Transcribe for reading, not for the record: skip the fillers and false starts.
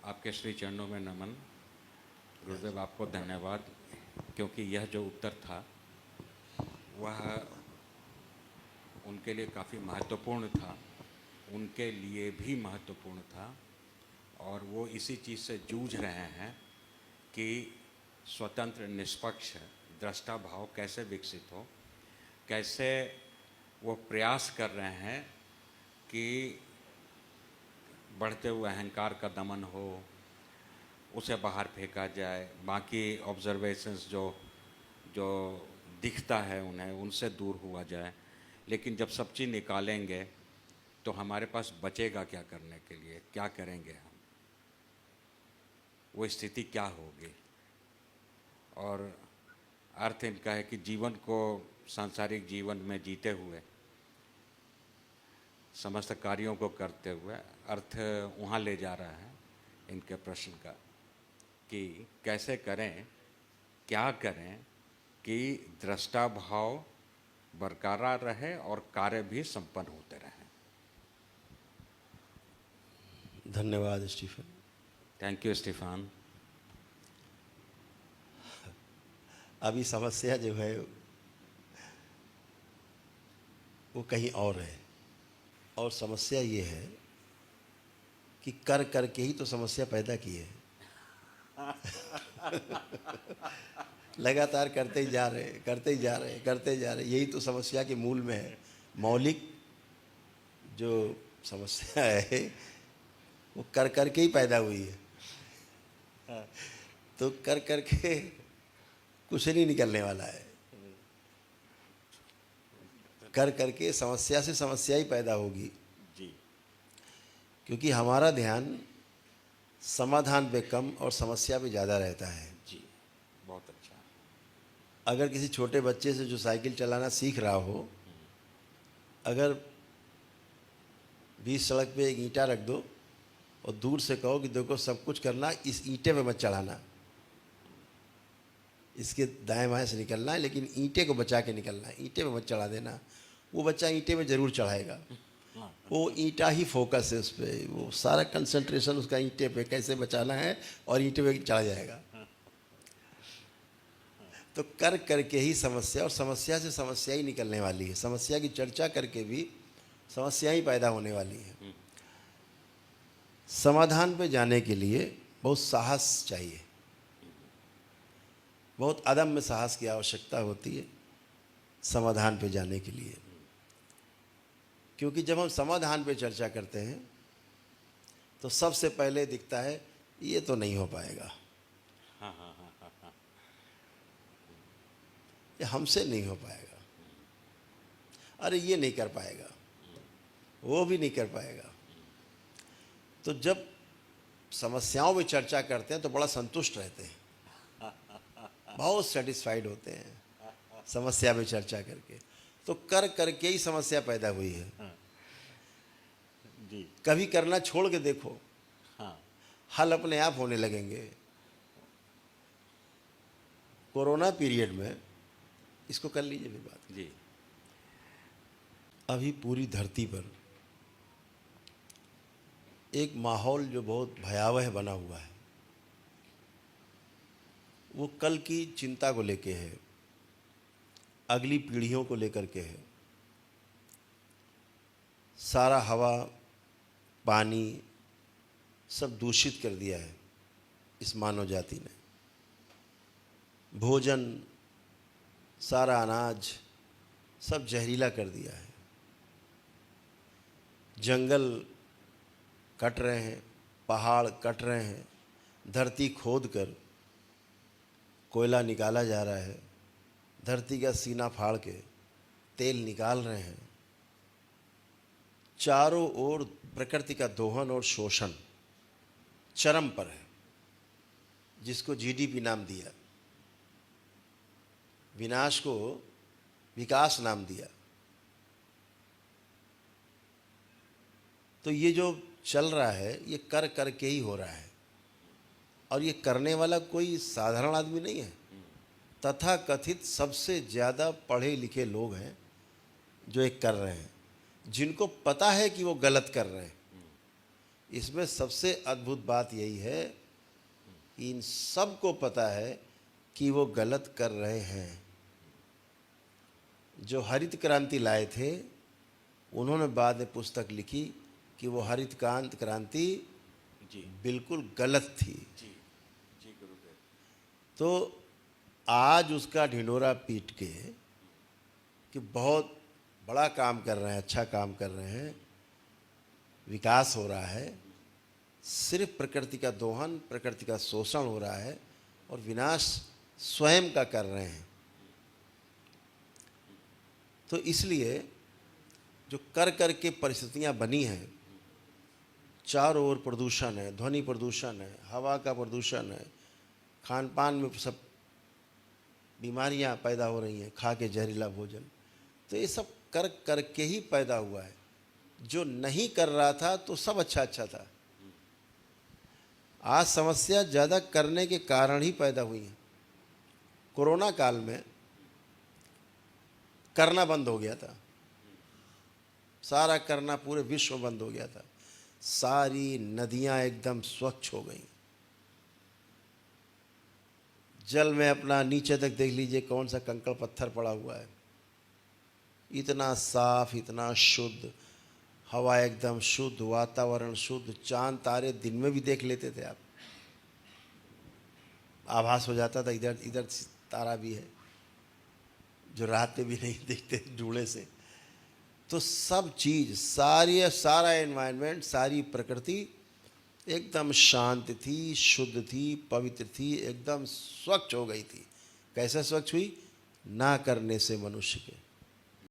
आपके श्री चरणों में नमन। गुरुदेव आपको धन्यवाद, क्योंकि यह जो उत्तर था वह उनके लिए काफ़ी महत्वपूर्ण था, उनके लिए भी महत्वपूर्ण था, और वो इसी चीज़ से जूझ रहे हैं कि स्वतंत्र निष्पक्ष दृष्टा भाव कैसे विकसित हो, कैसे वो प्रयास कर रहे हैं कि बढ़ते हुए अहंकार का दमन हो, उसे बाहर फेंका जाए, बाकी ऑब्जर्वेशंस जो जो दिखता है उन्हें उनसे दूर हुआ जाए। लेकिन जब सब चीज़ निकालेंगे तो हमारे पास बचेगा क्या करने के लिए, क्या करेंगे हम, वो स्थिति क्या होगी। और अर्थ इनका है कि जीवन को सांसारिक जीवन में जीते हुए, समस्त कार्यों को करते हुए, अर्थ वहाँ ले जा रहा है इनके प्रश्न का कि कैसे करें, क्या करें कि दृष्टा भाव बरकरार रहे और कार्य भी संपन्न होते रहें। धन्यवाद स्टीफन। Thank you Stephen. अभी समस्या जो है वो कहीं और है, और समस्या ये है कि कर करके ही तो समस्या पैदा की है। लगातार करते ही जा रहे, करते ही जा रहे, करते जा रहे, यही तो समस्या के मूल में है। मौलिक जो समस्या है वो कर करके ही पैदा हुई है। तो कर करके कुछ नहीं निकलने वाला है। कर करके समस्या से समस्या ही पैदा होगी जी। क्योंकि हमारा ध्यान समाधान पे कम और समस्या पे ज़्यादा रहता है। जी, बहुत अच्छा। अगर किसी छोटे बच्चे से जो साइकिल चलाना सीख रहा हो, अगर बीच सड़क पे एक ईंटा रख दो और दूर से कहो कि देखो सब कुछ करना, इस ईंटे पे मत चढ़ाना, इसके दाएं बाएं से निकलना है, लेकिन ईंटे को बचा के निकलना है, ईंटे पे मत चढ़ा देना, वो बच्चा ईंटे में ज़रूर चढ़ाएगा। वो ईंटा ही फोकस है उस पर, वो सारा कंसंट्रेशन उसका ईंटे पे कैसे बचाना है और ईंटे पे चढ़ जाएगा। तो कर करके ही समस्या, और समस्या से समस्या ही निकलने वाली है। समस्या की चर्चा करके भी समस्या ही पैदा होने वाली है। समाधान पे जाने के लिए बहुत साहस चाहिए, बहुत अदम्य साहस की आवश्यकता होती है समाधान पे जाने के लिए। क्योंकि जब हम समाधान पे चर्चा करते हैं तो सबसे पहले दिखता है ये तो नहीं हो पाएगा, ये हमसे नहीं हो पाएगा, अरे ये नहीं कर पाएगा, वो भी नहीं कर पाएगा। तो जब समस्याओं में चर्चा करते हैं तो बड़ा संतुष्ट रहते हैं, बहुत सेटिस्फाइड होते हैं समस्या में चर्चा करके। तो कर करके ही समस्या पैदा हुई है। जी। कभी करना छोड़ के देखो, हाँ। हल अपने आप होने लगेंगे। कोरोना पीरियड में इसको कर लीजिए भी बात। जी। अभी पूरी धरती पर एक माहौल जो बहुत भयावह बना हुआ है, वो कल की चिंता को लेके है, अगली पीढ़ियों को लेकर के है। सारा हवा पानी सब दूषित कर दिया है इस मानव जाति ने। भोजन, सारा अनाज सब जहरीला कर दिया है। जंगल कट रहे हैं, पहाड़ कट रहे हैं, धरती खोद कर कोयला निकाला जा रहा है, धरती का सीना फाड़ के तेल निकाल रहे हैं। चारों ओर प्रकृति का दोहन और शोषण चरम पर है, जिसको जीडीपी नाम दिया, विनाश को विकास नाम दिया। तो ये जो चल रहा है ये कर करके ही हो रहा है, और ये करने वाला कोई साधारण आदमी नहीं है। तथा कथित सबसे ज़्यादा पढ़े लिखे लोग हैं जो ये कर रहे हैं, जिनको पता है कि वो गलत कर रहे हैं, इसमें सबसे अद्भुत बात यही है कि इन सबको पता है कि वो गलत कर रहे हैं। जो हरित क्रांति लाए थे उन्होंने बाद में पुस्तक लिखी कि वो हरित क्रांति जी बिल्कुल गलत थी। जी जी गुरुदेव। तो आज उसका ढिंढोरा पीट के कि बहुत बड़ा काम कर रहे हैं, अच्छा काम कर रहे हैं, विकास हो रहा है, सिर्फ प्रकृति का दोहन, प्रकृति का शोषण हो रहा है और विनाश स्वयं का कर रहे हैं। तो इसलिए जो कर कर के परिस्थितियां बनी हैं, चारों ओर प्रदूषण है, ध्वनि प्रदूषण है, हवा का प्रदूषण है, खान पान में सब बीमारियां पैदा हो रही हैं, खा के जहरीला भोजन, तो ये सब कर कर के ही पैदा हुआ है। जो नहीं कर रहा था तो सब अच्छा अच्छा था। आज समस्या ज़्यादा करने के कारण ही पैदा हुई है। कोरोना काल में करना बंद हो गया था, सारा करना पूरे विश्व में बंद हो गया था। सारी नदियां एकदम स्वच्छ हो गई। जल में अपना नीचे तक देख लीजिए कौन सा कंकड़ पत्थर पड़ा हुआ है, इतना साफ, इतना शुद्ध, हवा एकदम शुद्ध, वातावरण शुद्ध, चांद तारे दिन में भी देख लेते थे आप, आभास हो जाता था इधर इधर तारा भी है, जो रात में भी नहीं दिखते धूड़े से। तो सब चीज़, सारा एनवायरनमेंट, सारी प्रकृति एकदम शांत थी, शुद्ध थी, पवित्र थी, एकदम स्वच्छ हो गई थी। कैसे स्वच्छ हुई? ना करने से मनुष्य के।